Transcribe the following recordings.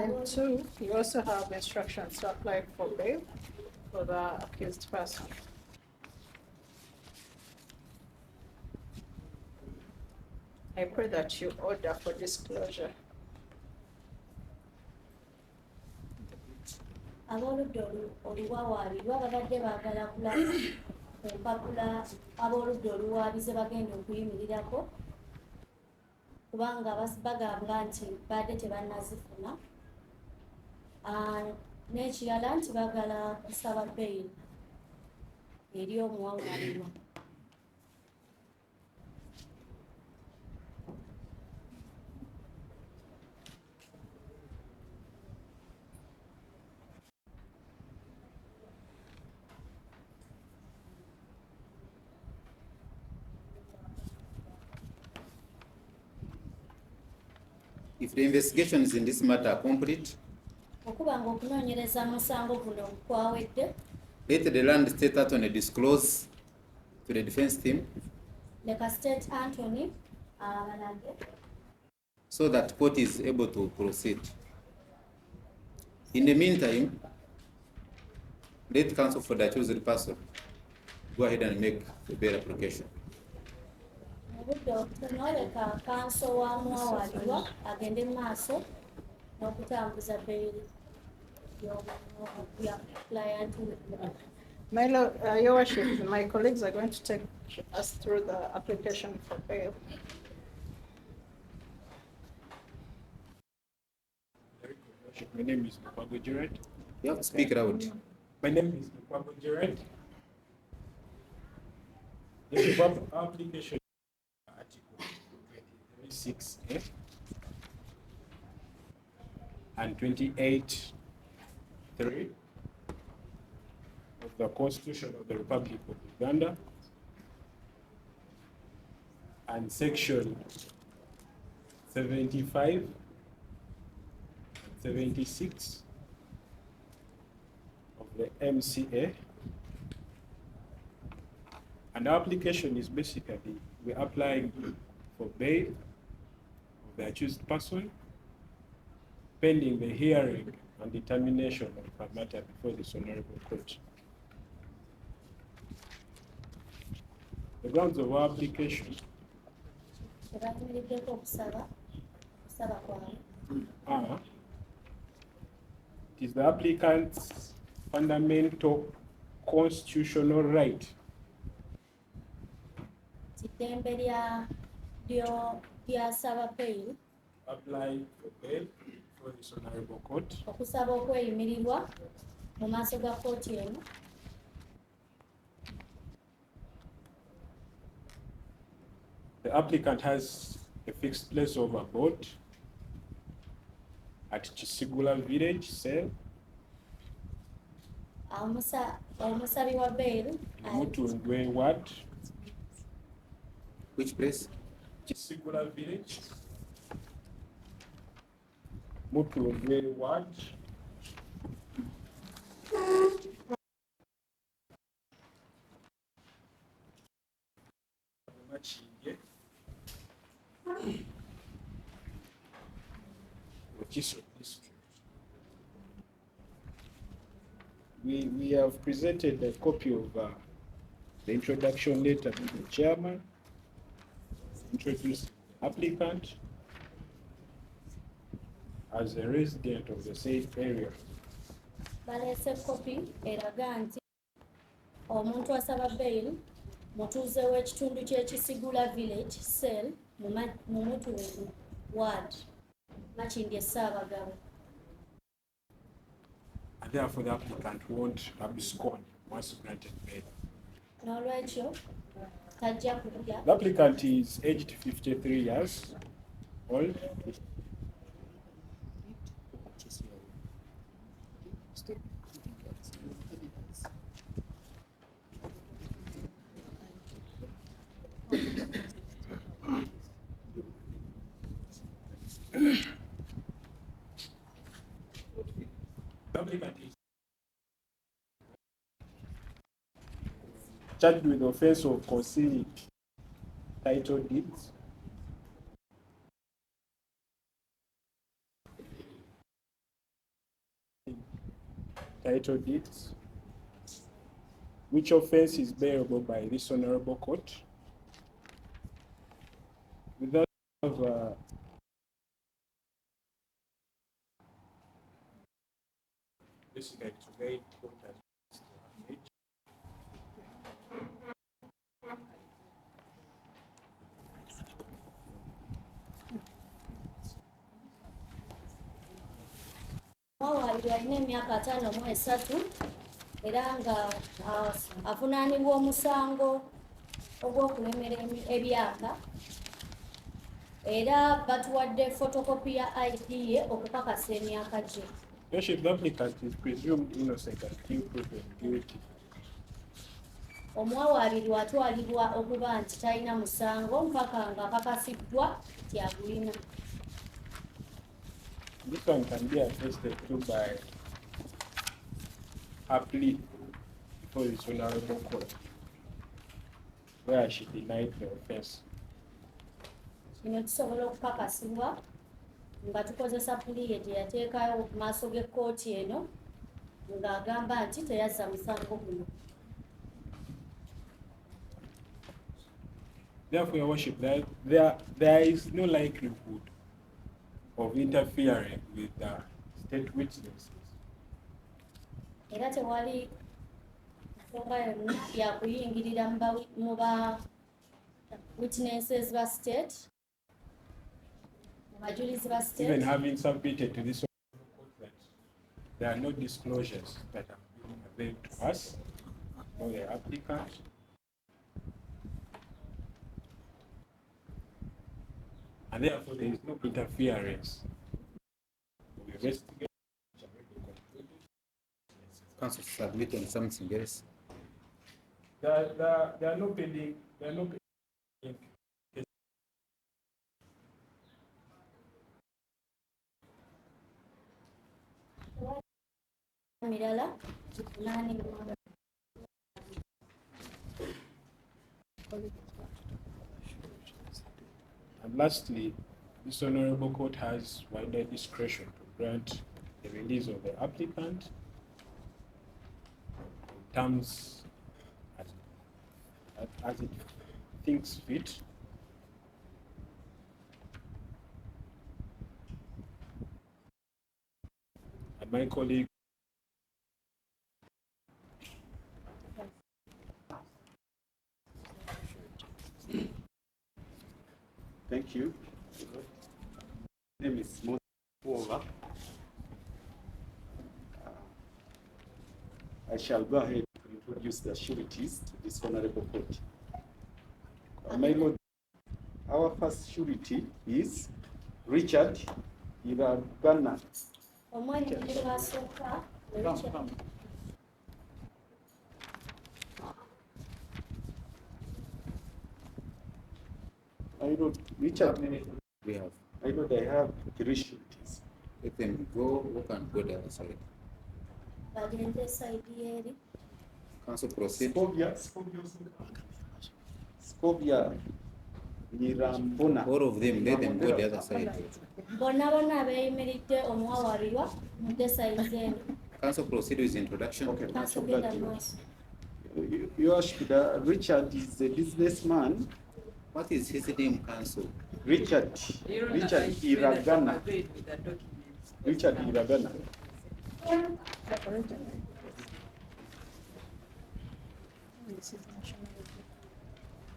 And two, you also have instructions to apply for bail for the accused person. I pray that you order for disclosure. Aboludde oluwawaabirwa babadde baagala kulaba ku mpapula aboludde oluwaabize bagenda okuyimirirako kubanga bagamba nti badde tebannazifuna n'ekirala nti baagala kusaba beyiri eri omuwawaabirwa. If the investigations in this matter are complete, let the land state attorney disclose to the defense team so that court is able to proceed. In the meantime, let counsel for the accused person go ahead and make the bail application. Your Worship, my colleagues are going to take us through the application for bail. My name is Mukyaala. You have to speak loud. My name is Mukyaala. The application Article 26A and 28(3) of the Constitution of the Republic of Uganda and Section 75 and 76 of the MCA. And our application is basically we're applying for bail of the accused person pending the hearing and determination of the matter before this honorable court. The grounds of our application are it is the applicant's fundamental constitutional right apply for bail for this honorable court. The applicant has a fixed place of abode at Chisigula village, cell. Mutundwe ward. Which place? Chisigula village. Mutundwe ward. We have presented a copy of the introduction letter to the chairman, introduced the applicant as a resident of the said area. Omuntu asaba bail mutuuze w'ekitundu ky'Ekisigula village cell mu Mutundu ward Makindye Ssaabagabo. And therefore the applicant won't abscond once granted bail. N'olwekyo tajja kudda. The applicant is aged 53 years old. The applicant is charged with the offense of concealing title deeds. title deeds. Which offense is bearable by this honorable court? Without basically today court has Omwawali alina emyaka 53 era nga avunaanibwa omusango ogw'okulemera ebyapa era batuwadde photocopy ya ID ye okukakasa emyaka gye. Worship, the applicant is presumed innocent until proven guilty. Omwawalirwa atwalibwa okuba nti talina musango mpaka nga akakasiddwa nti agulina. This one can be attested to by a plea before this honorable court, where she denied the offense. Kino kisobola okukakasibwa nga tukozesa puliye gye yateekayo mu maaso g'ekkooti eno ng'agamba nti teyazza musango guno. Therefore, Your Worship, there is no likelihood of interfering with the state witnesses. Era tewali nsonga yonna yakuyingirira mu ba witnesses ba state, mu bajulizi ba Even state. having submitted to this court that there are no disclosures that have been availed to us or the applicant. And therefore, there is no interference. We investigate. Council submit on something else. There are no pending. There are no pending. Mirala givunaanibwa. And lastly, this honorable court has wider discretion to grant the release of the applicant in terms as it thinks fit. And my colleague Thank you. My name is Muzeeyi. I shall go ahead to introduce the sureties to this honorable court. My lord, our first surety is Richard Iragana. Omwanyigiro asooka My lord, Richard, We have. my lord, I have 3 sureties. Let them go, who can go the other side. bagende sayidi eri. Council proceed. Scovia Nirambona. All of them, let them go the other side. Bonna bonna abeeyimiridde omwawalirwa mudde sayidi eno. Council proceed with introduction. Okay. Kasogenda maaso. Your Worship, Richard is a businessman. What is his name, Council? Richard Iragana. Richard Iragana.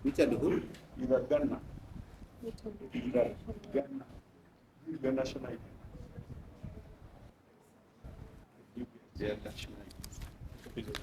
Richard who? Iragana. Iragana. The national ID. Their national ID.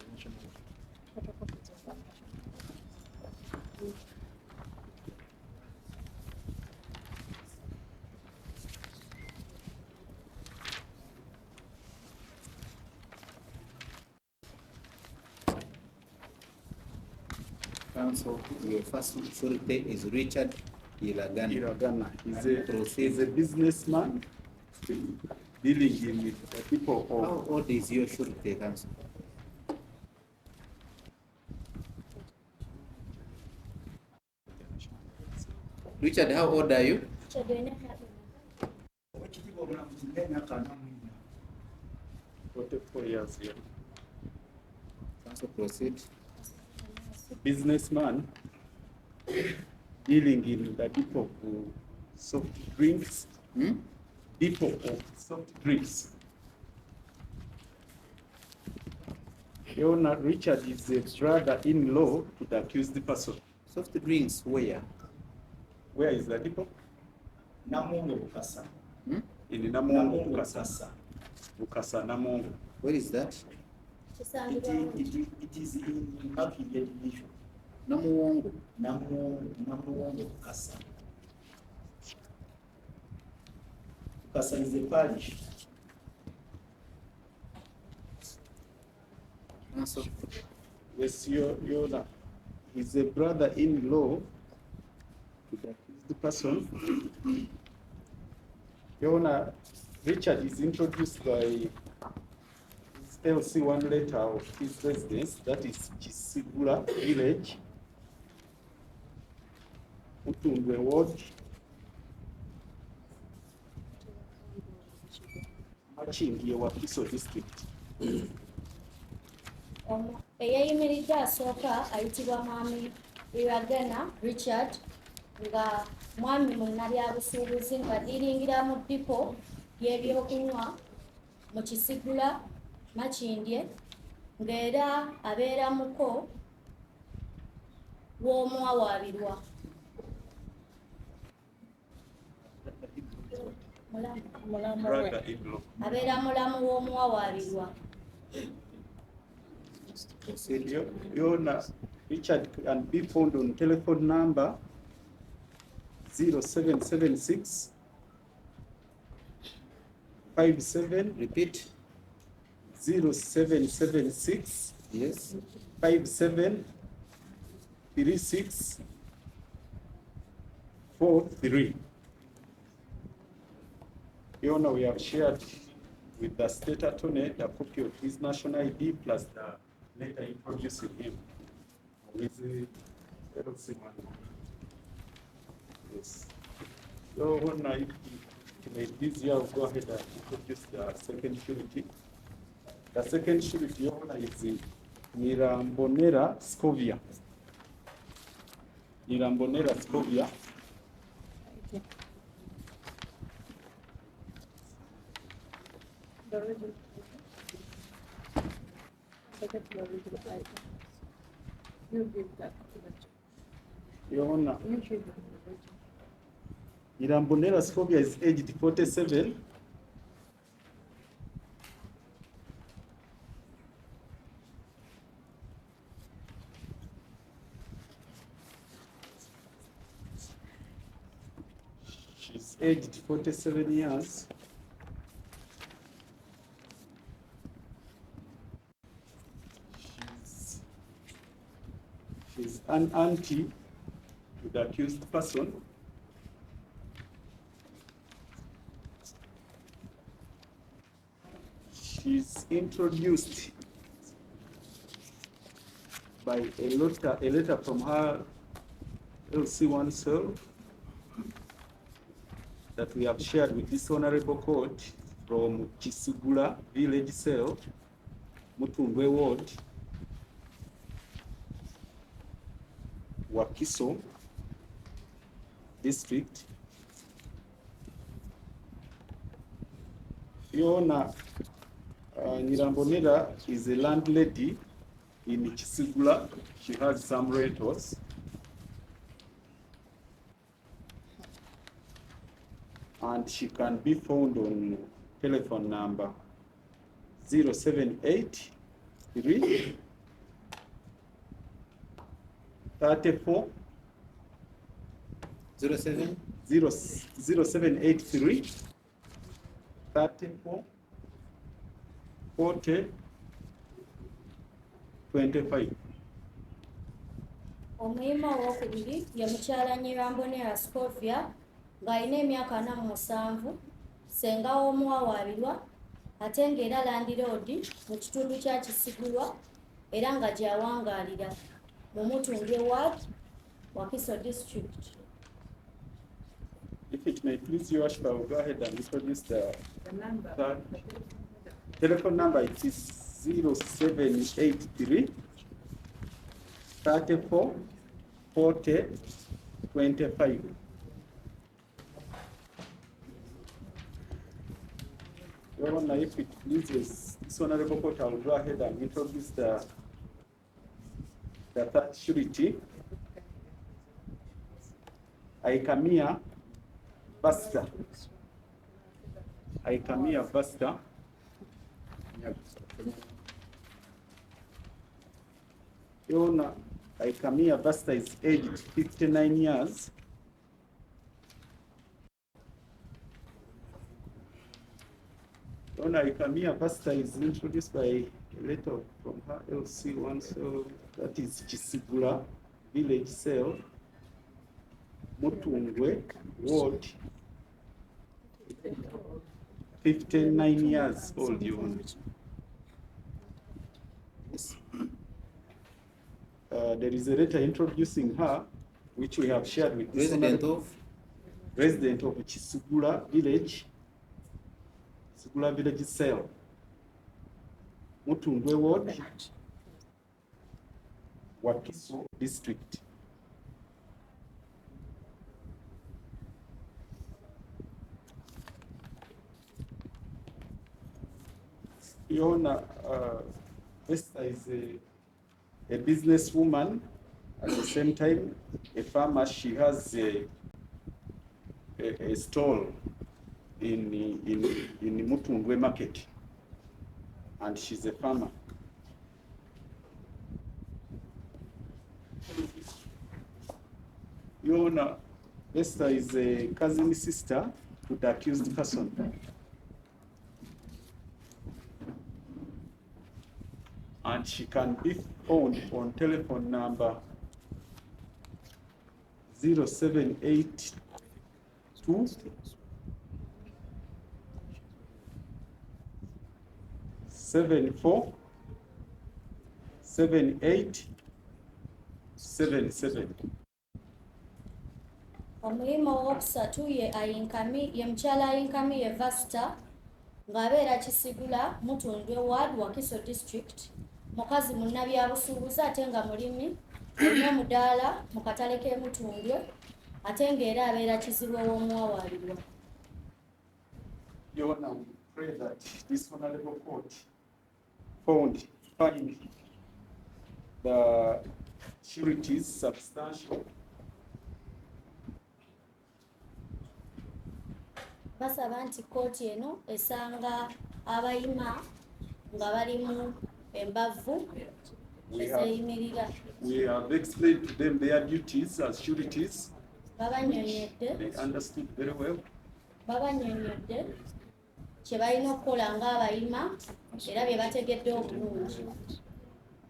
Council, your first surety is Richard Iragana. Iragana. He's a businessman dealing with the people How of old is your surety, Council? Richard, how old are you? Kyadde 44 years here. So proceed. Businessman dealing in the depot of soft drinks. Depot of soft drinks. The owner, Richard, is a brother-in-law to the accused person. Soft drinks where? Where is the depot? Namungo Bukasa. In Namungo, Namungo Bukasa. Bukasa. Bukasa, Namungo. Where is that? It is in Makindye division. Namuwongo. Namungo Bukasa. Bukasa is a parish. Answer. Yes, your Honor. He's a brother-in-law to the accused person. Your Honor, Richard is introduced by his LC1 letter of his residence, that is Chisigula village, Mutundwe ward, Machingi, Wakiso district. Eyayimiridde asooka ayitibwa mwami Iragana Richard nga mwami munnabyabusuubuzi nga diringira mu dipo y'ebyokunywa mu Kisigula Makindye ng'era abeera muko w'omwawaabirwa. Brother-in-law. Abeera mulamu w'omwawaabirwa. Your Honor, Richard can be found on telephone number 0776 57. Repeat. 0776 Yes. 57 36 43. Your Honor, we have shared with the state attorney a copy of his national ID plus the letter introducing him with the LC1. Yes. Your Honor, if you may please go ahead and introduce the second surety. The second surety, Your Honor, is Nirambonera Scovia. Nirambonera Scovia. The original. Get the original item. You give that document. Your Honor, You give them the original. Nirambonera Scovia is aged 47. She's aged 47 years. She's an auntie to the accused person. She's introduced by a letter from her LC1 self that we have shared with this honorable court from Kisigula village cell, Mutundwe ward, Wakiso district. Your Honor, Nirambonera is a landlady in Kisigula. She has some rentals. And she can be found on telephone number 0783 34 07. 0783 34 40 25. Omuyima owookubiri ye Mukyaala Nirambonera Scovia ng'alina emyaka 47, ssenga w'omuwawaabirwa ate ng'era landiroodi mu kitundu kya Kisigulwa era nga gy'awangaalira mu Mutundwe ward, Wakiso district. If it may please you, Ashba, will go ahead and introduce the number. third telephone number. It is 0783 34, 40, 25. Well, now if it pleases this honorable court, I will go ahead and introduce the third surety. Aikamia Basta. Aikamia Basta. Yona Aikamia Basta is aged 59 years. Yona Aikamia Basta is introduced by a letter from her LC1, so that is Chisigula Village Cell, Mutungwe Ward, 59 years old, Yona. There is a letter introducing her, which we have shared with this resident of Chisugula Village, Chisugula Village Cell, Mutungwe Ward, Wakiso District. Fiona Esther is a businesswoman, at the same time a farmer. She has a stall in Mutungwe market, and she's a farmer. Yona Esther is a cousin sister to the accused person. And she can be found on telephone number 0782 74 78 77. Omulimo owokusatu ye mukyala Ayinkami ye Vasta ng'abeera Kisigula Mutundwe Ward Wakiso District, mukazi munnabyabusuubuzi ate nga mulimi, alina omudaala mu katale k'e Mutundwe ate ng'era abeera kizibu ow'omuwawalirwa. Yona, we pray that this honorable court find the sureties substantial. Basaba nti kkooti eno esanga abayima nga balimu embavu ezeeyimirira. We have explained to them their duties as sureties. Babannyonnyodde. They understood very well. Babannyonnyodde kye balina okukola ng'abayima era bye bategedde obulungi.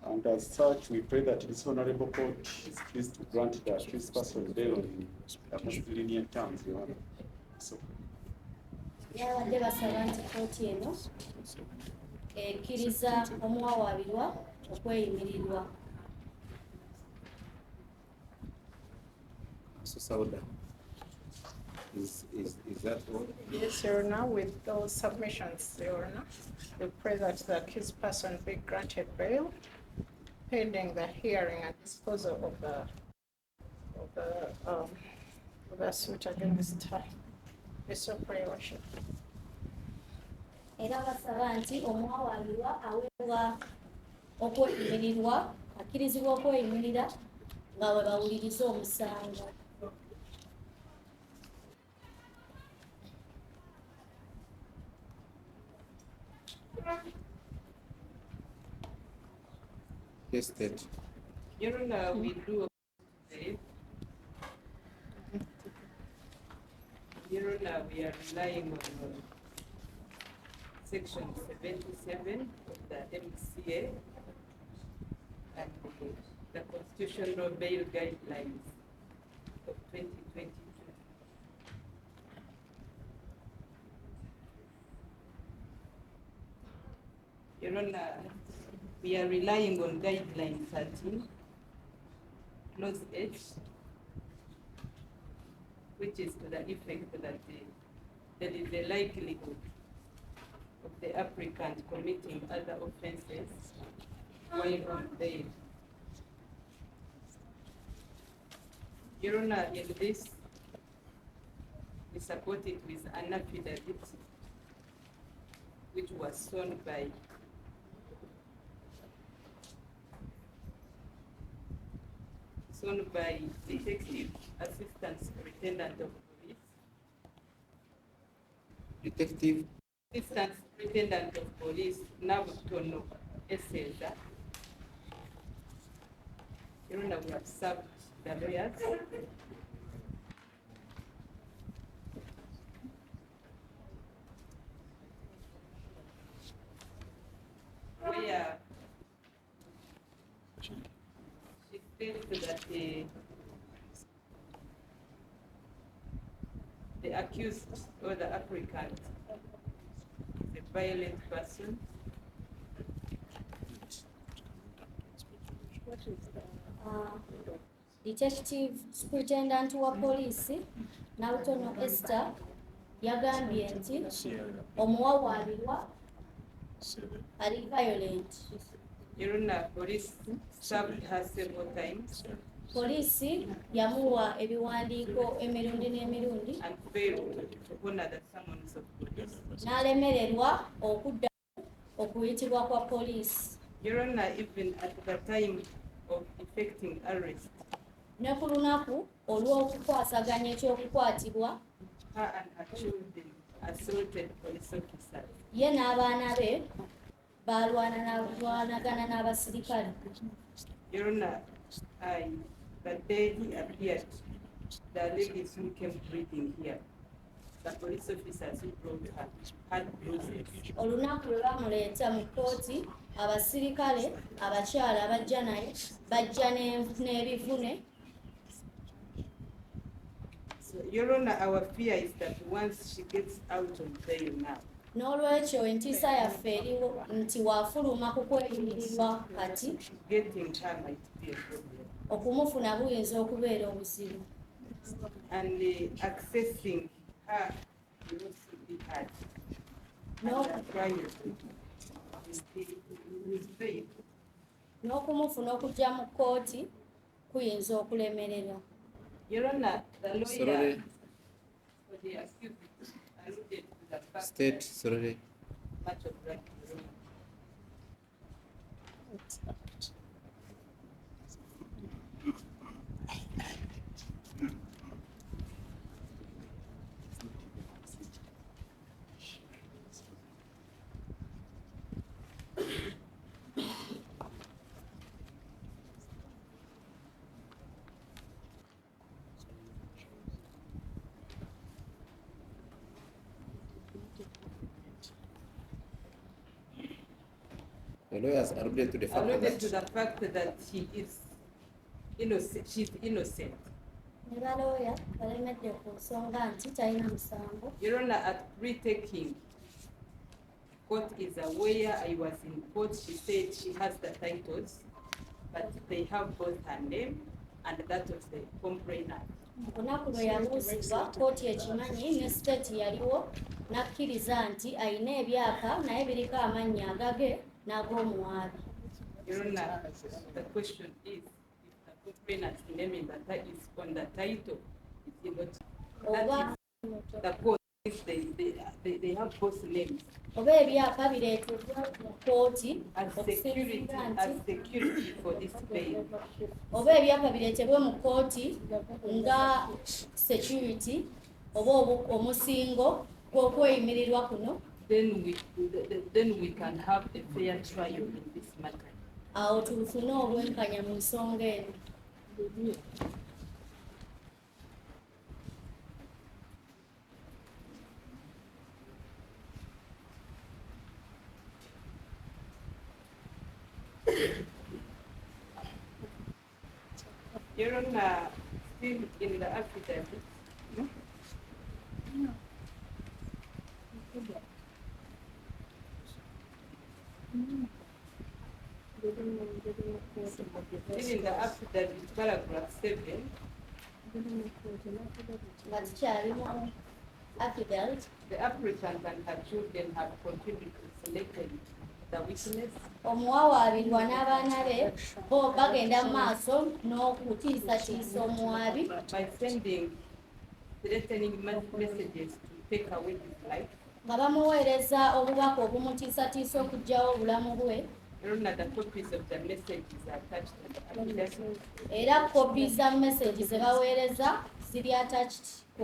And as such, we pray that this honorable court is pleased to grant the accused person bail in the most lenient terms, Your Honor. So. Yabadde basaba nti kkooti eno ekkiriza omuwawaabirwa okweyimirirwa. So Sauda, is that all? Yes, Your Honor, with those submissions, Your Honor, we pray that the accused person be granted bail pending the hearing and disposal of the suit against her. Yes, so pray, worship. Era basaba nti omuwawaabirwa aweebwa okweyimirirwa, akkirizibwa okweyimirira nga bwe bawuliriza omusango. Yes, that. Your Honor, we do today. Your Honor, we are relying on section 77 of the MCA and the constitutional bail guidelines of 2022. Your Honor, we are relying on guideline 13, clause 8, which is to the effect that there is a likelihood of the applicant committing other offences while on bail. Your Honor, in this, we support it with an affidavit which was sworn by Detective Assistant Superintendent of Police. Detective Assistant Superintendent of Police, Nabutono Eseza. Your Honor, we have served the lawyers. Where she states that the accused or the applicant is a violent person. Detective Superintendent wa Police Nabutono Esther yagambye nti omuwawaabirwa ali violent. Your Honor, police served her several times Poliisi yamuwa ebiwandiiko emirundi n'emirundi and failed to honor the summons of police. n'alemererwa okudda okuyitibwa kwa poliisi. Your Honor, even at the time of effecting arrest, Ne ku lunaku olw'okukwasaganya ekyokukwatibwa, her and her children assaulted police officers. ye n'abaana be balwanagana n'abasirikale. Your Honor, the day he appeared, the ladies who came breathing here, the police officers who brought her, had bruises. Olunaku lwe bamuleeta mu kkooti, abasirikale abakyala abajja naye bajja n'ebivune. So, Your Honor, our fear is that once she gets out of bail now, N'olwekyo entiisa yaffe eriwo nti waafuluma ku kweyimirirwa kati getting her might be a problem. okumufuna buyinza okubeera obuzibu. And accessing her will also be hard. No. And the trial will fail. N'okumufuna okujja mu kkooti kuyinza okulemererwa. Your Honor, the lawyer Sorry. for the accused alluded to the fact State, that sorry. much of that is wrong. The lawyers alluded to the fact Alluded to that the fact that she is innocent, she's innocent. Ne balooya balemedde ku nsonga nti talina musango. Your Honor, at retaking, court is aware I was in court. She said she has the titles, but they have both her name and that of the complainant. Ku lunaku lwe yabuuzibwa kkooti ekimanyi ne siteeti yaliwo n'akkiriza nti alina ebyapa naye biriko amannya agage n'ag'omuwaabi. Your Honor, the question is, if the complainant's name in is on the title, is it not? Oba The court is they have both names oba ebyapa bireeteddwa mu kkooti as security, okusinziira as nti security for this bail. oba ebyapa bireetebwe mu kkooti nga security oba omusingo gw'okweyimirirwa kuno, Then we can have a fair trial in this matter. awo tufune obwenkanya mu nsonga eno. Your Honor, still in the affidavit, no? Still in the affidavit, paragraph 7, Nga tukyalimu affidavit, the applicant and her children have contributed selected the witness omuwawaabirwa n'abaana be bo bagenda mu maaso n'okutiisatiisa omuwaabi by sending threatening messages to take away his life. nga bamuweereza obubaka obumutiisatiisa okuggyawo obulamu bwe. The copies of the messages are attached to the application. Era kopi za message ze baweereza ziri attached ku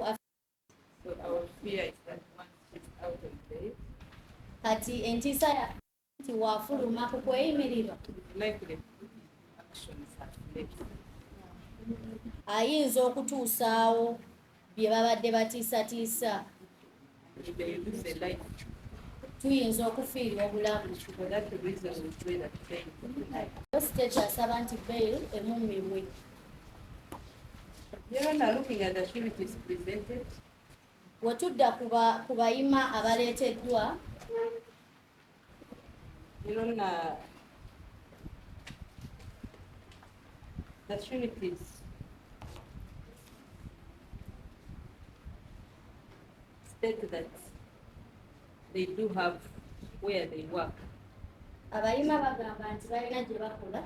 So our fear is that once it's out of date, kati entiisa ya nti waafuluma ku kweyimirirwa likely actions are left. ayinza okutuusaawo bye babadde batiisatiisa. If they lose their life, Tuyinza okufiirwa obulamu. for that reason we pray that they State asaba nti bail emummibwe. You're not looking at the sureties presented. Bwe tudda ku bayima abaleeteddwa, the sureties state that they do have where they work. abayima bagamba nti balina gye bakola.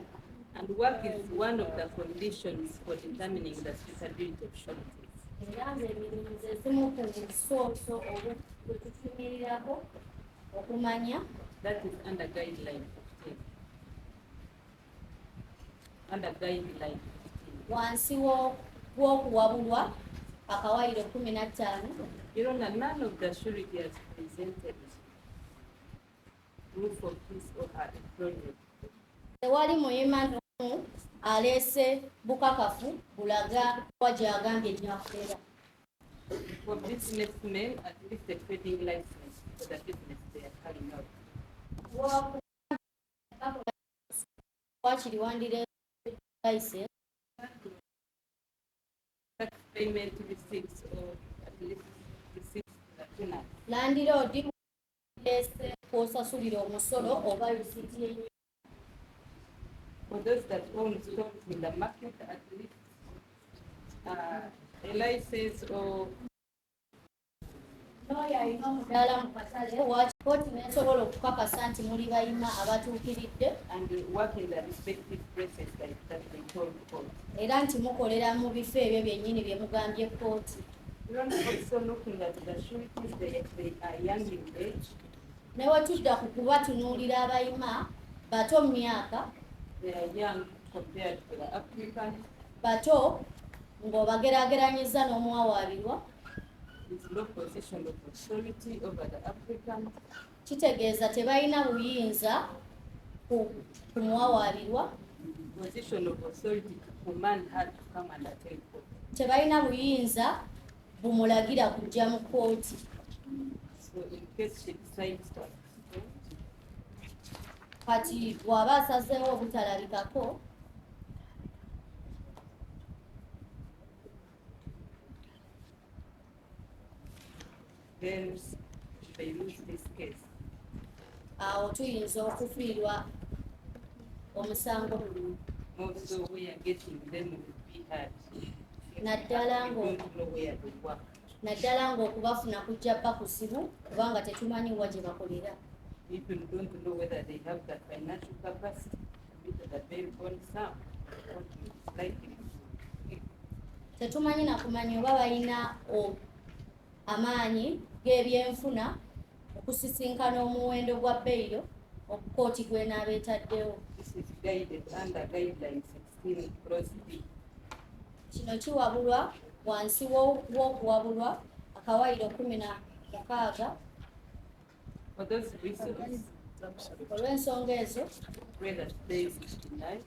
And work is one of the conditions for determining the suitability of sureties. Era ng'emirimu ze zimu ku nsooso oba bwe tutumirirako okumanya. That is under guideline 15. Under guideline 15. Wansi w'okuwabulwa akawaayiro 15. None of the surety has presented proof of his or her employment. Tewali muyima n'omu aleese bukakafu bulaga wa gy'agambye gy'akolera. For businessmen, at least a trading license for the business they are carrying out. Wakiri wandire license. Tax payment receipts or at least receipts for the tenant. Landlord aleese kw'osasulira omusolo oba risiiti y'ennyumba. For those that own stores in the market, at least a license or N'oyo alina omudaala mu katale wakipooti n'esobola okukakasa nti muli bayima abatuukiridde and work in the respective places like that they told court. era nti mukolera mu bifo ebyo byennyini bye mugambye kkooti. Also looking at the sureties, they are young in age. Ne we tudda ku kubatunuulira abayima bato mu myaka, They are young compared to the applicant. bato ng'obageraageranyiza n'omuwawaabirwa. With no position of authority over the applicant. Kitegeeza tebalina buyinza ku muwawaabirwa. Position of authority to command her to come and attend court. Tebalina buyinza bumulagira kujja mu kkooti. So in case she decides to attend, Kati bw'aba asazeewo obutalabikako, then they lose this case. awo tuyinza okufiirwa omusango guno. Also, we are getting them to be heard. Naddala We don't know where they work. naddala ng'okubafuna kujja bba kusibu kubanga tetumanyi wa gye bakolera. People don't know whether they have the financial capacity to meet the bail bond sum. What is likely to Tetumanyi na kumanya oba balina amaanyi g'ebyenfuna okusisinkana omuwendo gwa beyiro okukooti gw'enaabeetaddewo. This is guided under guideline 16 clause B. Kino kiwabulwa wansi w'okuwabulwa akawaayiro 16. For those reasons, Olw'ensonga ezo pray that they is denied.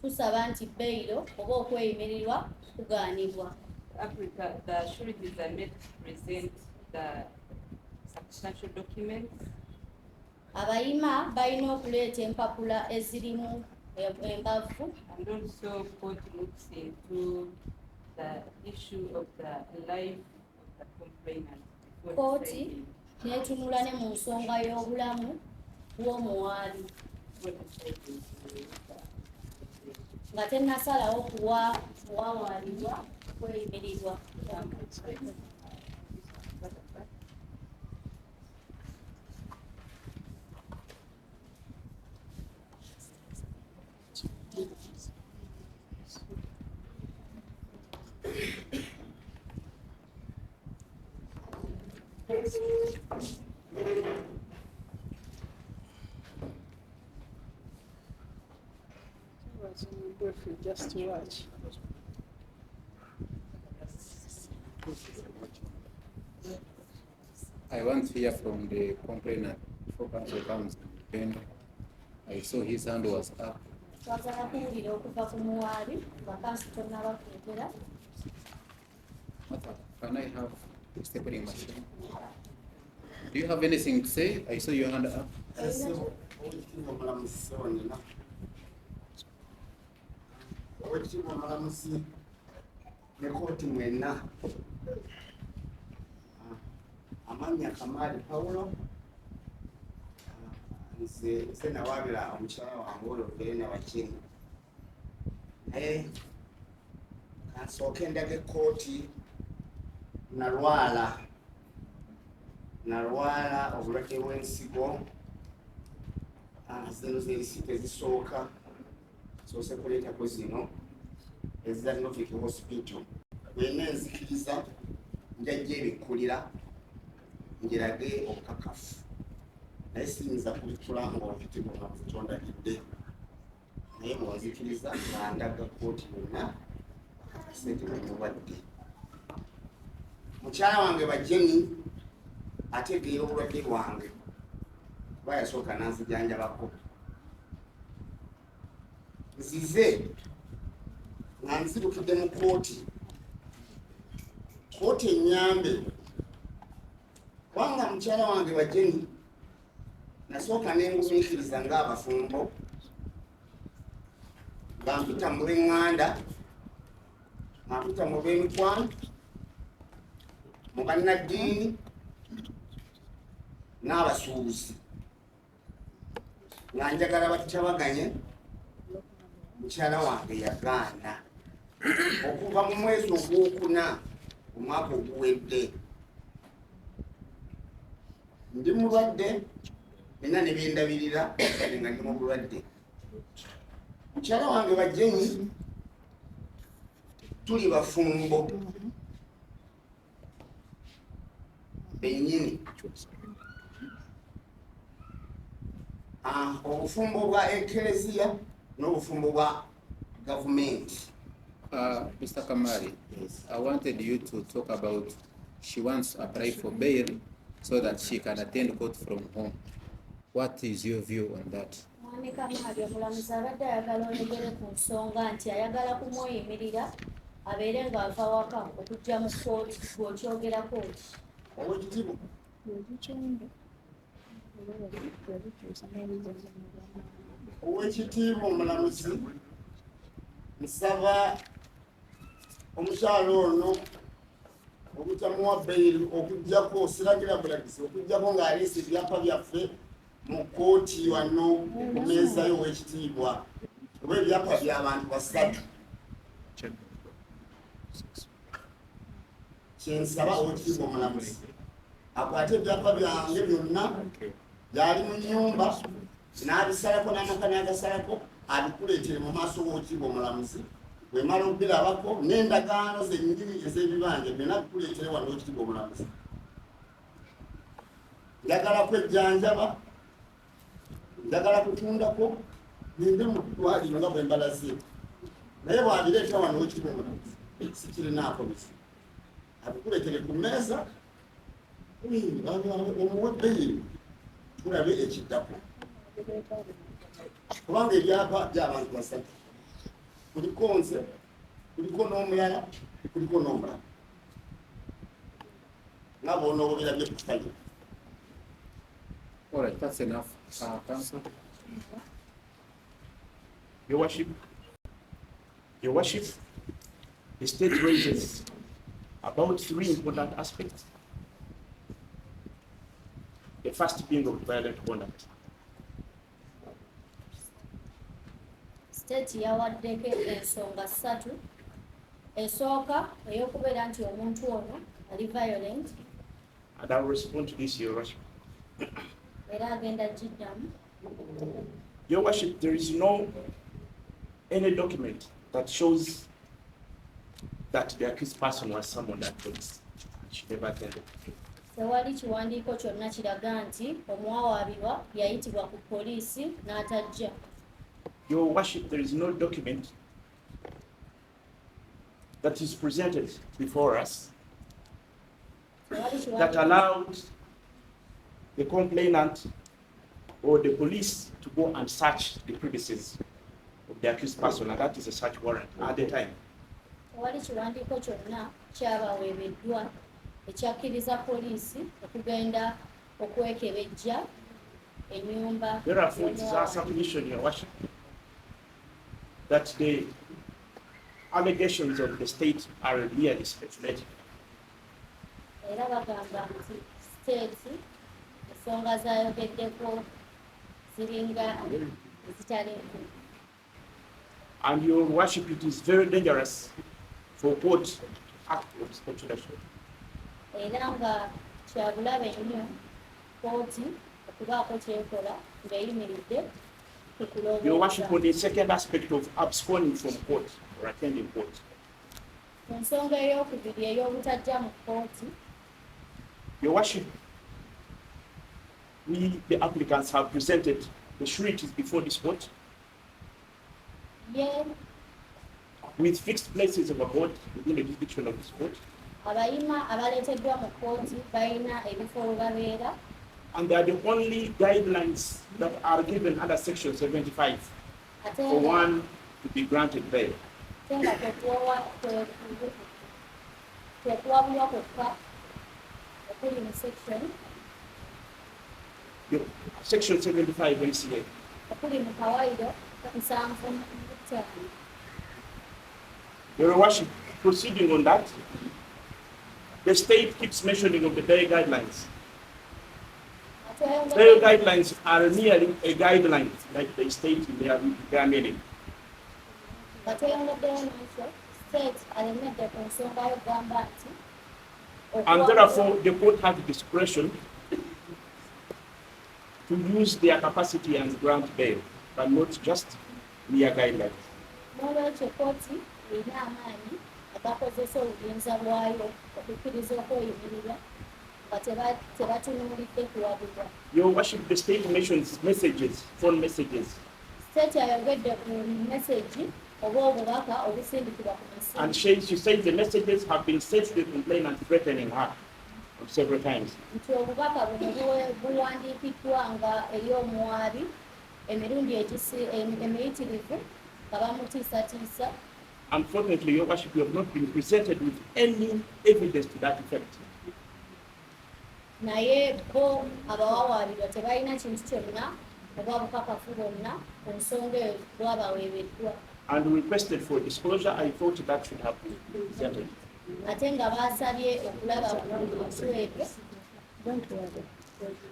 tusaba nti beyiro oba okweyimirirwa kugaanibwa. The sureties are made to present the substantial documents. Abayima balina okuleeta empapula ezirimu embavu. And also court looks into the issue of the life of the complainant. before Kooti deciding n'etunula ne mu nsonga y'obulamu bw'omuwaabi nga tennasalawo kuwawaabirwa kweyimirirwa. If you just watch. I want to hear from the complainant before council comes. And I saw his hand was up. Twagala kuwulira okuva ku muwaabi vakansi tonnabakuletera. Can I have the stapling machine? Do you have anything to say? I saw your hand up. Oweekitiibwa omulamuzi ne kooti mwenna, Mukyaala Kamaali Pawulo, nze nawaabira omukyala wange oyo Verena Wakyeni, naye kansooke ndage kooti nalwala obulwadde bw'ensigo. Zino ze risiti ezisooka soose kuleetako zino eza Norfolk Hospital. Bwena enzikiriza njajja ebikkulira njirage obukakafu, naye siyinza kubitula ng'obufitibwa nga butondagidde, naye mwonzikiriza nga ndaga kooti yonna sente bwemulwadde. Mukyala wange Wakyeni ategeera obulwadde bwange kuba yasooka nanzijanjabako. Nzize nga nzirukidde mu kooti ennyambe kubanga mukyala wange Wakyeni nasooka nengumiikiriza ng'abafumbo nga mpita mu b'eŋŋanda, nga mpita mu b'emikwano, mu bannaddiini n'abasuubuzi, nga njagala batabaganye. Mukyala wange yagaana okuva mu mwezi ogwokuna omwaka oguwedde. Ndi mulwadde, nina ne byendabirira nga ndi mu bulwadde. Mukyala wange Wakyeni tuli bafumbo bennyini. Obufumbo bwa ekereziya n'obufumbo bwa gavumenti. Mr. Kamaali, yes. I wanted you to talk about she wants to apply for bail so that she can attend court from home. What is your view on that? Mwami Kamaali omulamuzi abadde ayagala oyogere ku nsonga nti ayagala kumweyimirira abeere ng'ava waka okujja mu kooti bw'okyogerako ki? Oweekitiibwa omulamuzi, nsaba omukyala ono obutamuwa beyiri okujjako, siragira bulagisi okujjako ng'aliisa ebyapa byaffe mu kooti wano ku meeza y'Oweekitiibwa. Oba ebyapa by'abantu basatu. Kyensaba Oweekitiibwa omulamuzi akwate ebyapa byange byonna byali mu nnyumba n'abisalako n'amaka n'agasalako abikuleetere mu maaso g'Oweekitiibwa omulamuzi. Bwemala okubirabako n'endagaano zennyini ez'ebibanja byonna bikuleetere wano Oweekitiibwa omulamuzi. Njagala kwejjanjaba, njagala kutundako, ninde mu ddwaliro nga bwe mbalaze. Naye bw'abireeta wano Oweekitiibwa omulamuzi sikirinaako bizibu. Abikuleetere ku mmeeza, omuwe beyiri tulabe ekiddako. Kubanga ebyapa by'abantu basatu. Kuliko nze, kuliko n'omulala, kuliko n'omulala. Nga bw'onoobirabye ku kifanye. All right, that's enough. Counsel. Your Worship, the state raises about three important aspects. The first being of violent conduct. State yawaddeko ensonga ssatu. Esooka ey'okubeera nti omuntu ono ali violent. And I will respond to this, Your Worship. Era agenda giddamu. Your Worship, there is any document that shows that the accused person was summoned at police. She never attended. tewali kiwandiiko kyonna kiraga nti omuwawaabirwa yayitibwa ku poliisi n'atajja. Your worship, there is no document that is presented before us that allowed the complainant or the police to go and search the premises of the accused person, and that is a search warrant at the time. Tewali kiwandiiko kyonna kyabaweereddwa ekyakkiriza poliisi okugenda okwekebejja ennyumba. Therefore, it is our submission, Your worship, that the allegations of the state are merely speculative. Era bagamba nti state ensonga z'ayogeddeko ziringa ezitali nkulu. And Your worship, it is very dangerous for court to act on speculation. Era nga kyabulabe nnyo kooti okubaako kyekola ng'eyimiridde ku kulowooza. Your worship, on the second aspect of absconding from court or attending court, Ku nsonga ey'okubiri ey'obutajja mu kooti, Your worship, we, the applicants, have presented the sureties before this court ye with fixed places of abode within the jurisdiction of this court, abayima abaleeteddwa mu kooti balina ebifo we babeera, and they are the only guidelines that are given under section 75 ate for one to be granted bail. nga kwekuwabulwa kwokka okuli mu Section 75 NCA. okuli mu kawairo 7:5. Your worship, proceeding on that, the state keeps mentioning of the bail guidelines. Bail guidelines are merely a guideline, like they state in their meaning. Nga tweyongeddeyo n'ekyo state alemedde ku nsonga yogamba nti And therefore, the court has discretion to use their capacity and grant bail, but not just mere guidelines. n'olwekyo kooti erina amaanyi agakozesa obuyinza bwayo okukkiriza okweyimirira nga tebatunuulidde kuwabulwa. Your worship, the state mentions messages, phone messages, State ayogedde ku message oba obubaka obusindikibwa ku and masimu she says the messages have been sent to the complainant threatening her several times. nti obubaka buno buwandiikiddwa nga eri omuwaabi emirundi emiyitirivu nga bamutiisatiisa. Unfortunately, Your worship, you have not been presented with any evidence to that effect. Naye bo abawawaabirwa tebalina kintu kyonna oba bukakafu bwonna ku nsonga eyo bwabaweereddwa, And requested for disclosure. I thought that should have been presented. ate nga baasabye okulaba ku ebyo.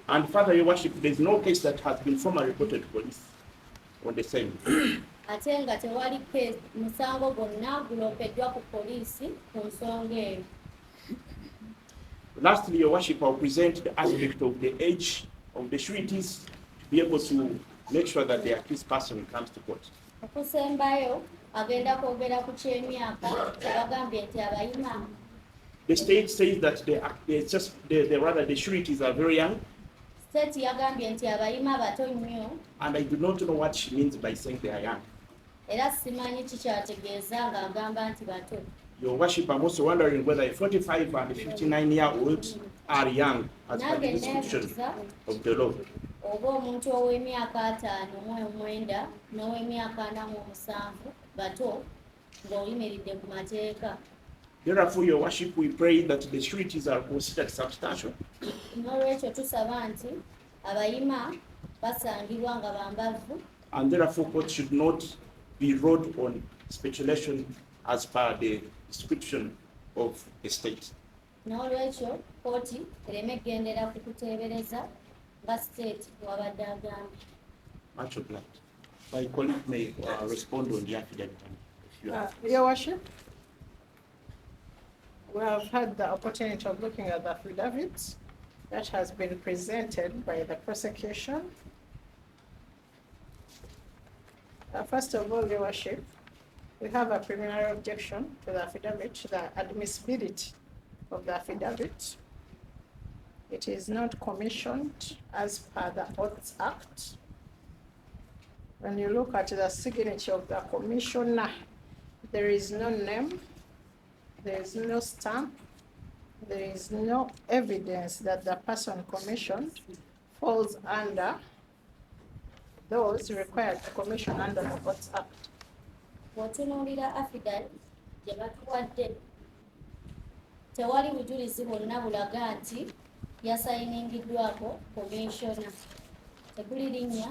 And further, Your worship, there is no case that has been formally reported to police on the same. Ate nga tewali musango gwonna guloopeddwa ku poliisi ku nsonga eyo. Lastly, Your worship, I'll present the aspect of the age of the sureties to be able to make sure that the accused person comes to court. Okusembayo agenda kwogera ku ky'emyaka kyebagambye nti abayima. The state says that the sureties are very young, State yagambye nti abayima bato nnyo and I do not know what she means by saying they are young. era simanyi kikyategeeza ng'agamba nti bato. Your worship, I'm also wondering whether a 45 and a 59-year-old are young as per the description of the law. Oba omuntu ow'emyaka 59 n'ow'emyaka 47 bato ng'oyimiridde ku mateeka. Therefore, Your worship, we pray that the sureties are considered substantial. N'olwekyo tusaba nti abayima basangibwa nga bambavu, And therefore, court should not be ruled on speculation as per the description of the state. n'olwekyo kooti ereme gendera ku kuteebereza nga state wabadde agambye. Much obliged. My colleague may respond on the affidavit. If you have. Your worship, we have had the opportunity of looking at the affidavit that has been presented by the prosecution. First of all, Your worship, we have a preliminary objection to the affidavit, the admissibility of the affidavit. It is not commissioned as per the Oaths Act. When you look at the signature of the commissioner, there is no name, there is no stamp, there is no evidence that the person commissioned falls under those required to commission under the Oaths Act. Bw'otunuulira affidavit gye batuwadde tewali bujulizi bwonna bulaga nti yasayiningiddwako commissioner. Tekuli linnya.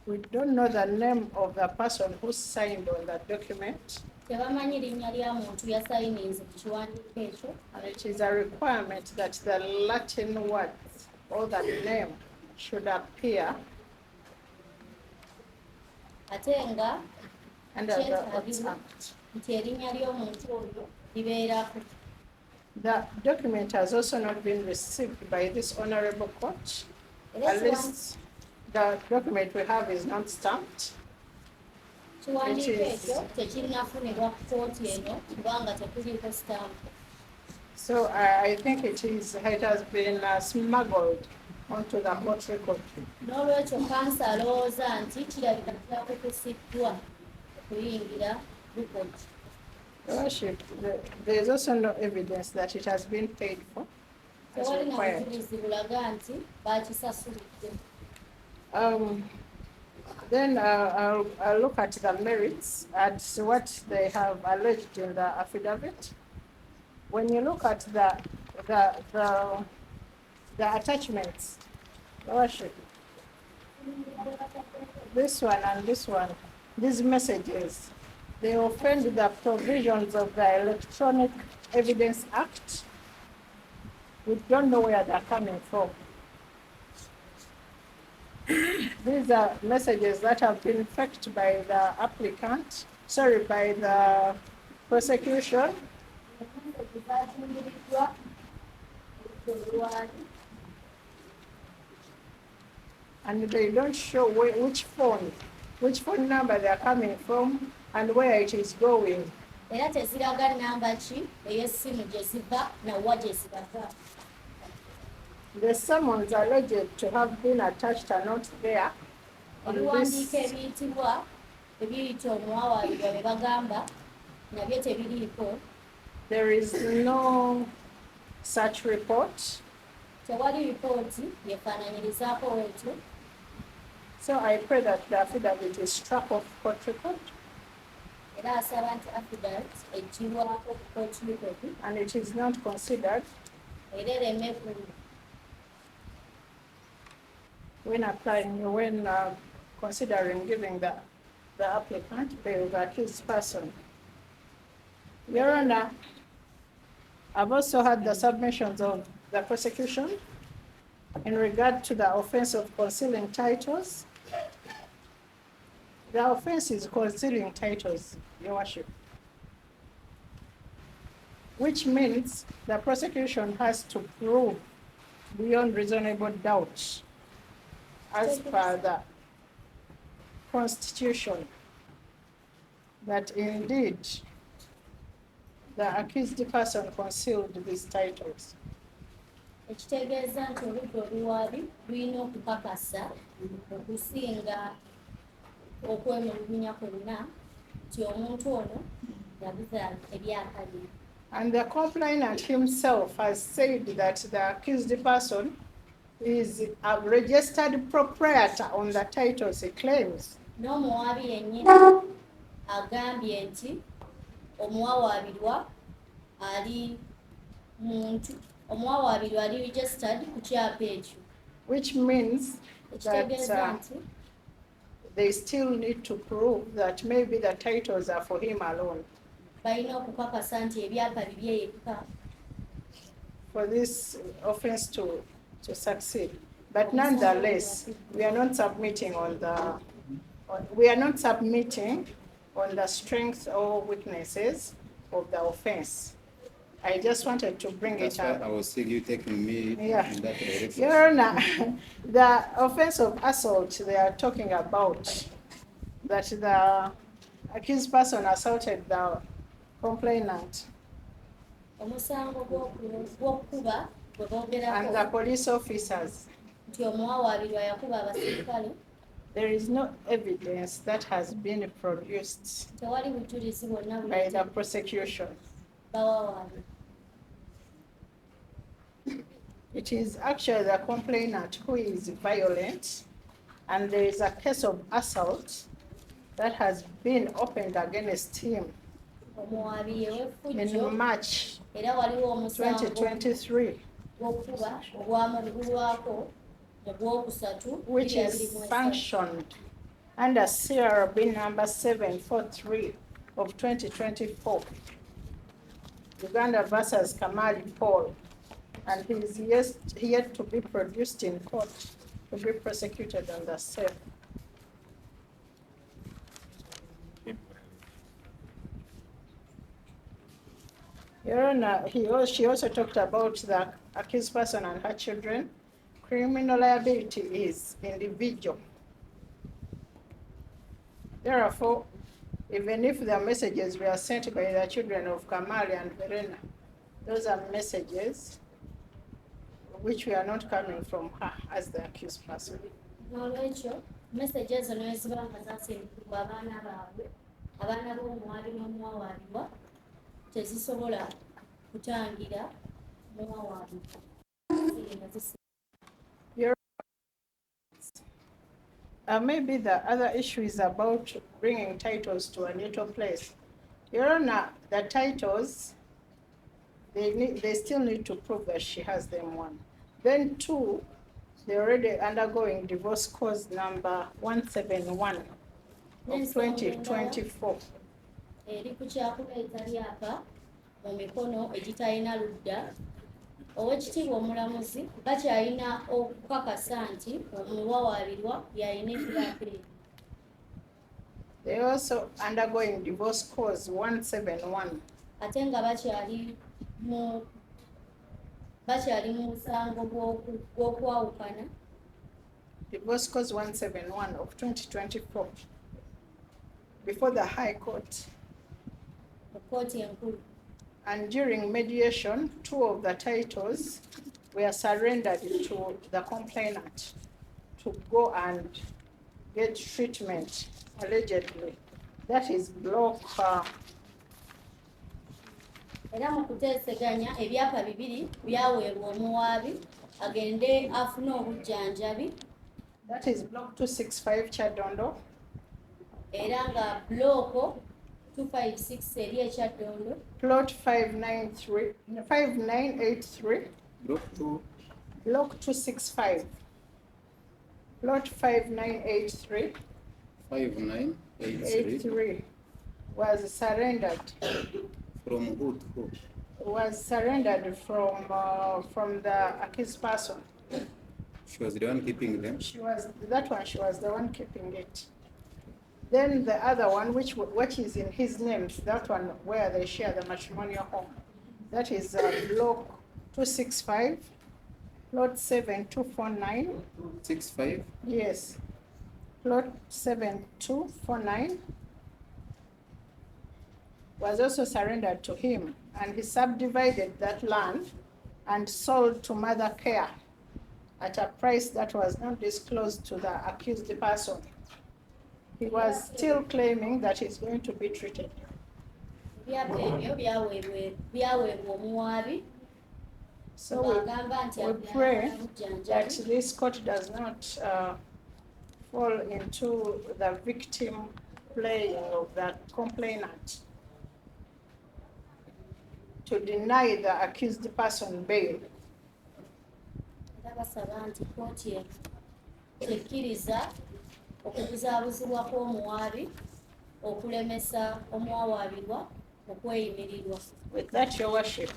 We don't know the name of the person who signed on that document. Tebamanyi linnya lya muntu yasayininze ku kiwandiiko ekyo. And it is a requirement that the Latin words or the name should appear Ate nga under the Oaths kyetaagibwa Act. nti erinnya ly'omuntu oyo libeerako. The document has also not been received by this honorable court. At least the document we have is not stamped. Kiwandiiko ekyo tekinnafunibwa ku kooti eno kubanga tekuliiko stamp. So I think it has been smuggled onto the court record. N'olwekyo kansa alowooza nti kirabika kyakukisiddwa okuyingira rikodi. Your Worship, there is also no evidence that it has been paid for as Tewali na required. bujulizi bulaga nti baakisasulidde. Then I'll look at the merits, at what they have alleged in the affidavit. When you look at the attachments, Your Worship, this one and this one, these messages, they offend the provisions of the Electronic Evidence Act. We don't know where they're coming from. These are messages that have been faked by the applicant, by the prosecution. And they don't show which phone number they are coming from and where it is going. Era teziraga nnamba ki ey'essimu gye ziva nawa gye ziraga. The summons alleged to have been attached are not there. Ebiwandiiko ebiyitibwa ebiyita omuwawaabirwa be bagamba nabyo tebiriiko. There is no such report. Tewali ripooti yefaananyirizaako weetyo. So I pray that the affidavit is struck off court record. Era asaba nti affidavit eggyibwako ku court record And it is not considered era ereme when considering giving the applicant bail, the accused person. Your Honor, I've also had the submissions of the prosecution in regard to the offense of concealing titles. The offense is concealing titles, Your Worship, which means the prosecution has to prove beyond reasonable doubt, as per the Constitution, that indeed the accused person concealed these titles. ekitegeeza nti oludda oluwaabi lulina okukakasa okusinga okwemulugunya kwonna nti omuntu ono yabuza ebyakabiri. And the complainant himself has said that the accused person is a registered proprietor on the titles he claims. N'omuwaabi yennyini agambye nti omuwawaabirwa ali muntu omuwawaabirwa ali registered ku kyapa ekyo. Which means Ekitegeeza that nti they still need to prove that maybe the titles are for him alone. balina okukakasa nti ebyapa bibye yekka. For this offense to succeed. But nonetheless, we are not submitting on the strength or weaknesses of the offense. I just wanted to bring That's it why up. I was seeing you taking me Yeah. in that direction. Your Honor, the offense of assault they are talking about, that the accused person assaulted the complainant. Omusango gw'okuba bwe and the boogerako police officers. nti omuwawaabirwa yakuba abasirikale There is no evidence that has been produced tewali bujulizi bwonna by the prosecution. bawawaabirwa. It is actually the complainant who is violent, and there is a case of assault that has been opened against him Omuwaabi yew'effujjo in March era waliwo omusango 2023, gw'okuba ogwamugulwako mu Gwokusatu which is sanctioned under CRB number 743 of 2024, Uganda versus Kamaali Paul, and he is yet to be produced in court to be prosecuted on the same. Your Honor, she also talked about the accused person and her children. Criminal liability is individual. Therefore, even if the messages were sent by the children of Kamaali and Verena, those are messages which were not coming from her as the accused person. N'olwekyo message ezo ne ziba nga zaasindikibwa abaana baabwe abaana b'omuwaabi n'omuwawaabirwa tezisobola kutangira muwawaabirwa. Maybe the other issue is about bringing titles to a neutral place. Your Honor, the titles, they still need to prove that she has them, one. Then two, they're already undergoing divorce cause number 171 of 2024. Eri ku kyakuba etali apa mu mikono egitalina ludda, Oweekitiibwa Omulamuzi bakyalina okukakasa nti omuwawaabirwa yalina ebiragiro. They also undergoing divorce cause 171. Ate nga bakyali mu musango gw'okwawukana. Divorce cause 171 of 2024 before the High Court. Mu kkooti enkulu. And during mediation, two of the titles were surrendered to the complainant to go and get treatment, allegedly. That is block. Era mu kuteeseganya ebyapa bibiri byaweebwa omuwaabi agende afune obujjanjabi. That is block 265 Chadondo. Era nga blooko 256 eri ekyaddondo. Plot 5983. Block 265. Plot 5983. 5983. Was surrendered. From who to who? Was surrendered from the accused person. She was the one keeping them? She was the one keeping it. Then the other one, which is in his name, that one where they share the matrimonial home. That is block 265, plot 7249. 65? Yes. Plot 7249 was also surrendered to him, and he subdivided that land and sold to Mother Care at a price that was not disclosed to the accused person. He was still claiming that he's going to be treated. So we pray that this court does not fall into the victim playing of the complainant to deny the accused person bail. Okubuzaabuzibwa kw'omuwaabi okulemesa omuwawaabirwa okweyimirirwa. With that, Your Worship,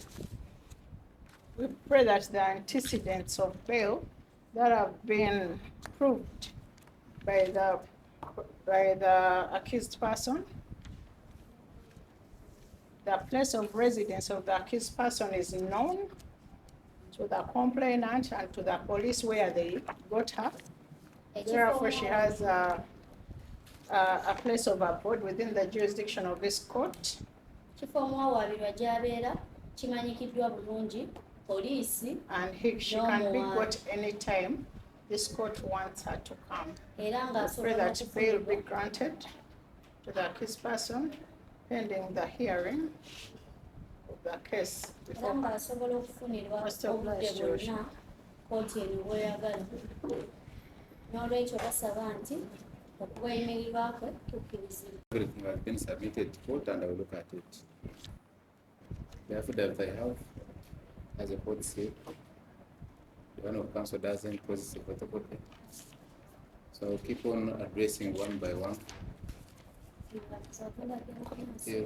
we pray that the antecedents of bail that have been proved by the accused person, the place of residence of the accused person is known to the complainant and to the police where they got her. Therefore, she has a place of abode within the jurisdiction of this court. Kifo omuwawaabirwa gy'abeera kimanyikiddwa bulungi poliisi and she can be got any time this court wants her to come. era I pray ng'asobola that bail be okufunibwa granted to the accused person pending the hearing of the case era before. ng'asobola okufunirwa Must oblige, obudde George. bwonna kooti eno bw'eyagala n'olwekyo basaba nti okubweyimirirwa kwe tukkirizibwa. Everything has been submitted to court and I will look at it. The affidavit I have, as a court said, the one of counsel doesn't possess a photocopy. So I'll keep on addressing one by one. Yeah,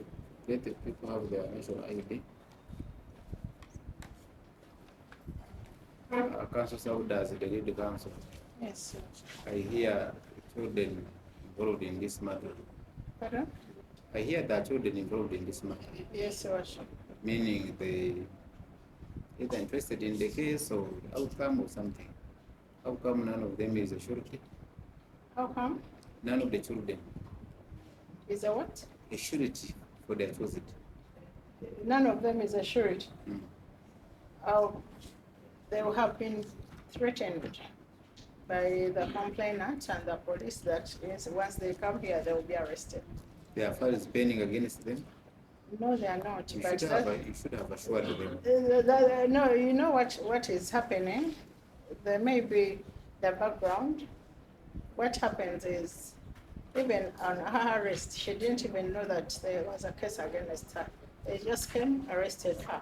let the people have their national ID. Council served as the lead counsel. Yes. I hear children involved in this matter. Pardon? I hear that children involved in this matter, Yes, Your Worship. meaning they either interested in the case or outcome or something. How come none of them is a surety? How come? None of the children Is a what? a surety for their atrocity. None of them is assured. Mm. They will have been threatened by the complainant and the police that yes, once they come here, they will be arrested. Their file is pending against them. No, they are not. You But should have assured them. no, you know what is happening? There may be the background. What happens is, even on her arrest, she didn't even know that there was a case against her. They just came, arrested her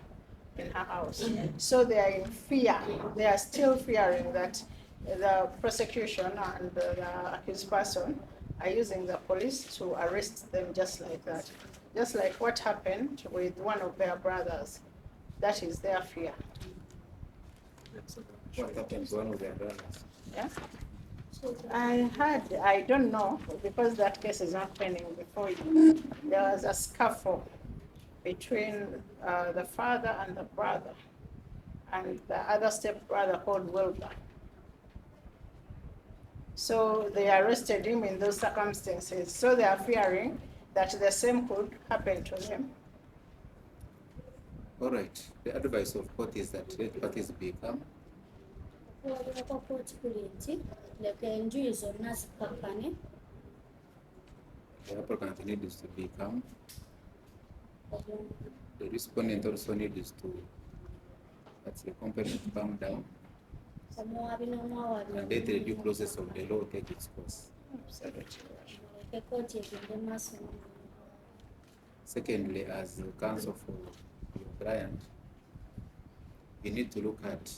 in her house. So they are in fear. They are still fearing that the prosecution and the accused person are using the police to arrest them just like that. Just like what happened with one of their brothers. That is their fear. What happened to one of their brothers? Yeah. I don't know, because that case is not pending before you. There was a scuffle between the father and the brother, and the other stepbrother called Wilbur. So they arrested him in those circumstances. So they are fearing that the same could happen to them. All right. The advice of court is that let parties become. Okuwabula kwa kooti kuli nti leka enjuyi zonna zikkakkane. The applicant needs to become. The respondent also needs to, that's the company to calm down Omuwaabi n'omuwawaabirwa and let the due process of the law take its course. muleke kooti egende maaso. Secondly, as the counsel for your client, you need to look at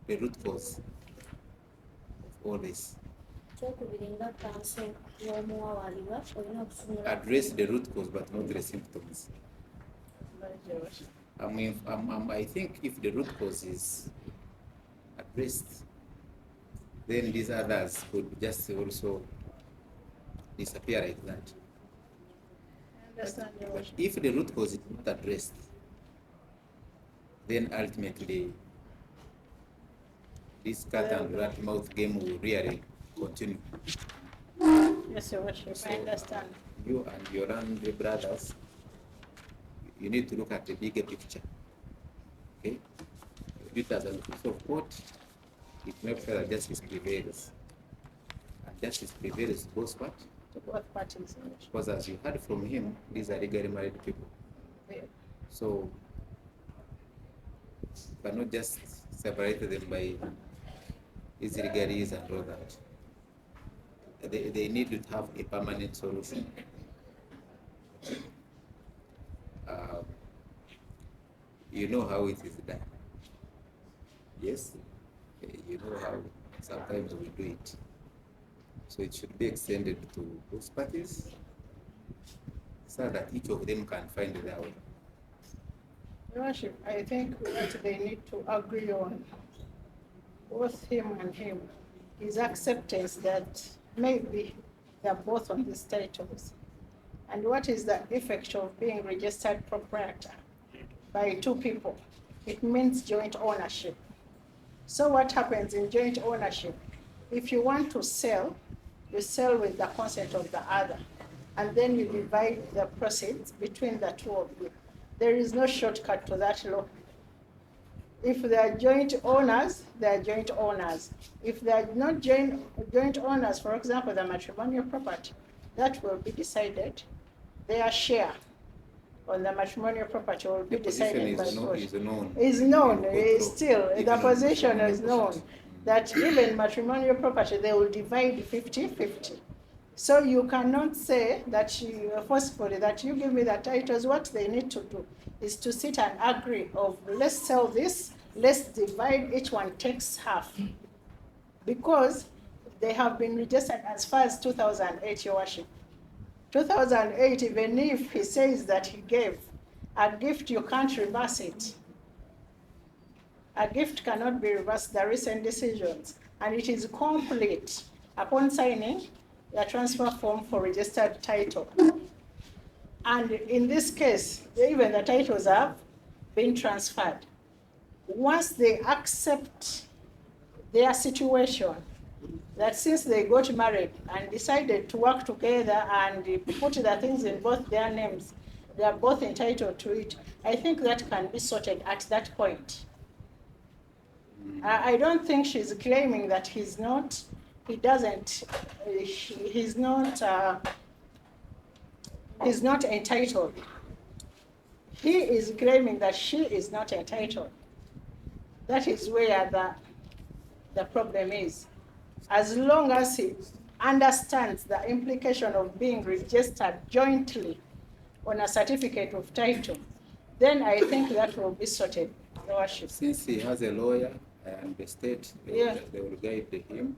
the root cause of all this. Kyokubiri nga kanso y'omuwawaabirwa olina okutunula Address the root cause but not the symptoms. I think if the root cause is addressed, then these others could just also disappear like that. I understand your But worship. if the root cause is not addressed, then ultimately this cat and rat mouth game will really continue. Yes, Your Worship, I understand. You and your own brothers, you need to look at the bigger picture. Okay? You do it as an officer of court, it makes sure that justice prevails. And justice prevails to both parties. To both parties, Your Worship. Because as you heard from him, these are legally married people. Yeah. So you cannot just separate them by these legalese and all that. They need to have a permanent solution. You know how it is done. Yes? You know how sometimes we do it. So it should be extended to both parties so that each of them can find their way. Your Worship, I think what they need to agree on, both him and him, is acceptance that maybe they're both on these titles. And what is the effect of being registered proprietor by two people? It means joint ownership. So what happens in joint ownership? If you want to sell, you sell with the consent of the other, and then you divide the proceeds between the two of you. There is no shortcut to that law. If they are joint owners, they are joint owners. If they are not joint owners, for example, the matrimonial property, that will be decided. Their share on the matrimonial property will be decided by court. Is known. Is known. In court Still, even the on position matrimonial is known. property. That even matrimonial property, they will divide 50-50. So you cannot say that you forcefully that you give me the titles. What they need to do is to sit and agree of let's sell this, let's divide, each one takes half. Because they have been registered as far as 2008, Your Worship. 2008, even if he says that he gave a gift, you can't reverse it. A gift cannot be reversed, the recent decisions, and it is complete upon signing the transfer form for registered title. And in this case, even the titles have been transferred. Once they accept their situation, that since they got married and decided to work together and put the things in both their names, they are both entitled to it, I think that can be sorted at that point. I don't think she's claiming that he's not entitled. He is claiming that she is not entitled. That is where the problem is. As long as he understands the implication of being registered jointly on a certificate of title, then I think that will be sorted, Your Worship. Since he has a lawyer and the state, they will guide him.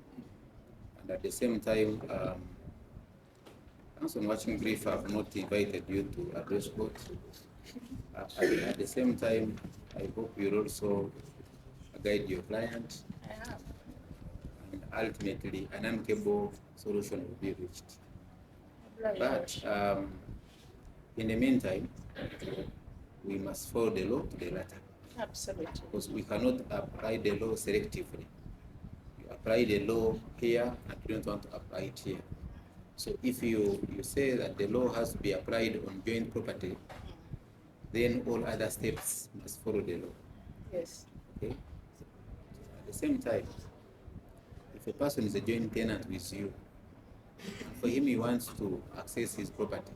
And at the same time, as on watching brief, I have not invited you to address court. At the same time, I hope you'll also guide your client. I have. And ultimately, an amicable solution will be reached. But in the meantime, we must follow the law to the letter. Absolutely. Because we cannot apply the law selectively. You apply the law here and you don't want to apply it here. So if you say that the law has to be applied on joint property, then all other steps must follow the law. Yes. Okay? At the same time, if a person is a joint tenant with you, and for him he wants to access his property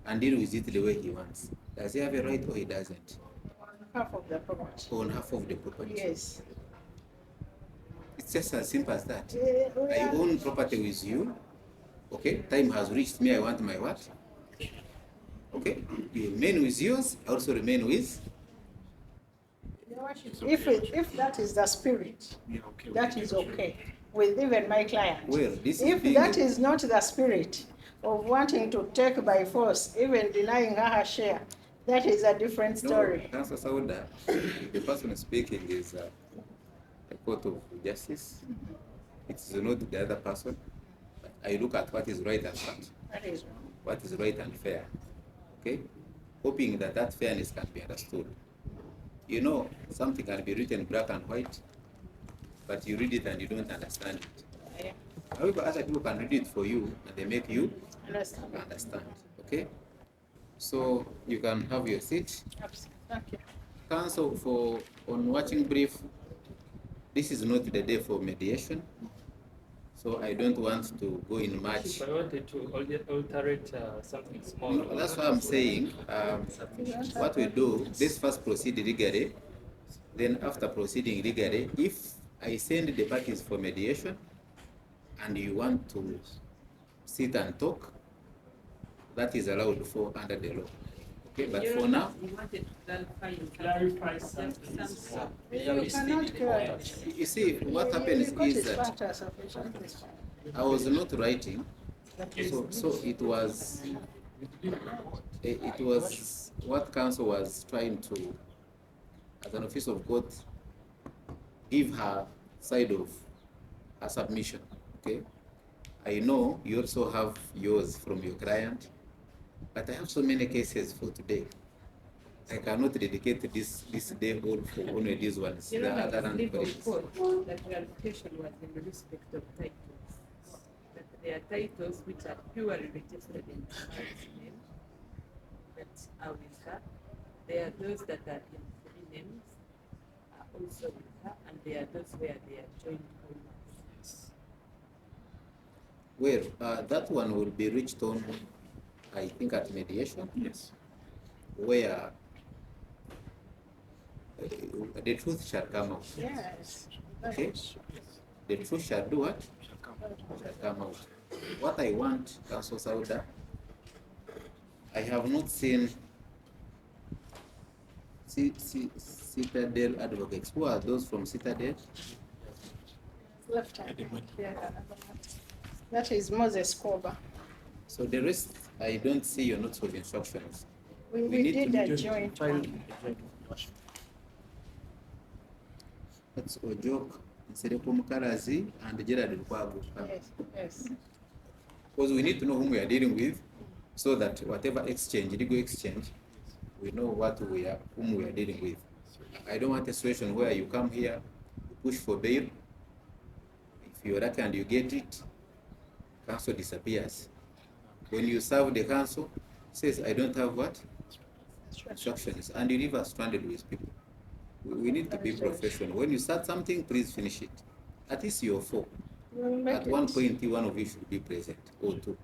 and deal with it the way he wants, does he have a right or he doesn't? Half of the property. On half of the property. Yes. It's just as simple as that. We I are- own property with you. Okay, time has reached me, I want my what? Okay, you remain with yours, I also remain with. Your Worship, if that is the spirit, that is okay with even my client. Well, this is If being that is not the spirit of wanting to take by force, even denying her share, that is a different story. No, Councillor Sauda, the person speaking is a court of justice. It's not the other person. I look at what is right and That is wrong. what is right and fair. Okay? Hoping that that fairness can be understood. You know, something can be written black and white, but you read it and you don't understand it. Yeah. However, other people can read it for you and they make you Understand. understand. Okay? So you can have your seat. Absolutely. Thank you. Council, on watching brief, this is not the day for mediation. So I don't want to go in much. I wanted to alterate something small. No, that's what I'm saying. What we do, let's first proceed legally. Then after proceeding legally, if I send the parties for mediation and you want to sit and talk, that is allowed for under the law. Okay, but for now, You wanted to Clarify something. You cannot clear. you see, what happens You got is it that factor sufficiently. I was not writing, so it was what council was trying to, as an officer of court, give her side of her submission. Okay, I know you also have yours from your client, but I have so many cases for today. I cannot dedicate this day all for only these ones. You The know, other that legal colleagues. code, that clarification was in respect of titles. That there are titles which are purely registered in the marriage name that are with her, There are those that are in three names, are also with her, and there are those where they are joint owners. Well, that one will be reached on, I think, at mediation. Yes. Where the truth shall come out. Yes. Okay? The truth shall do what? Shall come out. What I want, Council Sauda, I have not seen Citadel advocates. Who are those from Citadel? Left hand. Yeah, that is Moses Koba. So the rest, I don't see your notes of instructions. We need did to a joint one. That's Ojok, Nsereko Mukalazi, and Gerard Lukwago. Yes, yes. Because we need to know whom we are dealing with, so that whatever exchange, legal exchange, we know whom we are dealing with. I don't want a situation where you come here, you push for bail. If you're lucky and you get it, council disappears. When you serve the council, says I don't have what? Instructions, and you leave us stranded with people. We need to be professional. When you start something, please finish it. At least you're four. At one point, one of you should be present, or two.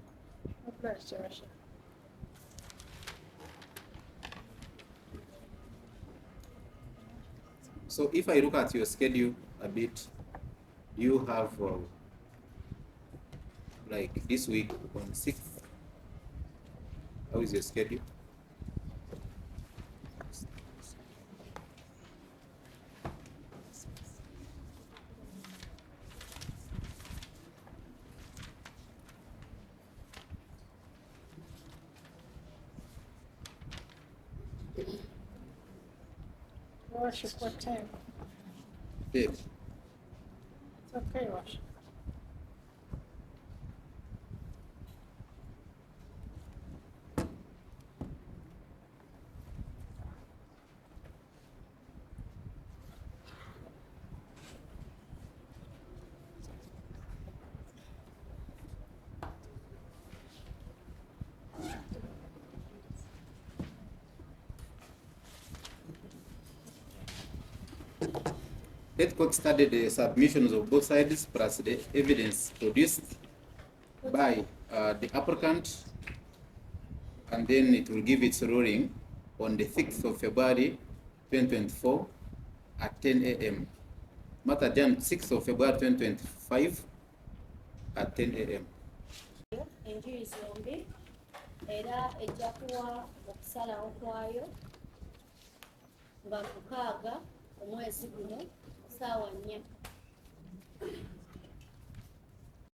So if I look at your schedule a bit, you have like this week on 6th. How is your schedule? Worship, what time? Dave. It's okay, worship. Let court study the submissions of both sides plus the evidence produced by the applicant, and then it will give its ruling on the 6th of February 2024 at 10 a.m. Matter adjourned 6th of February 2025 at 10 a.m. Enjuyi zombi era ejja kuwa okusalawo kwayo nga 6 omwezi guno ssaawa 4.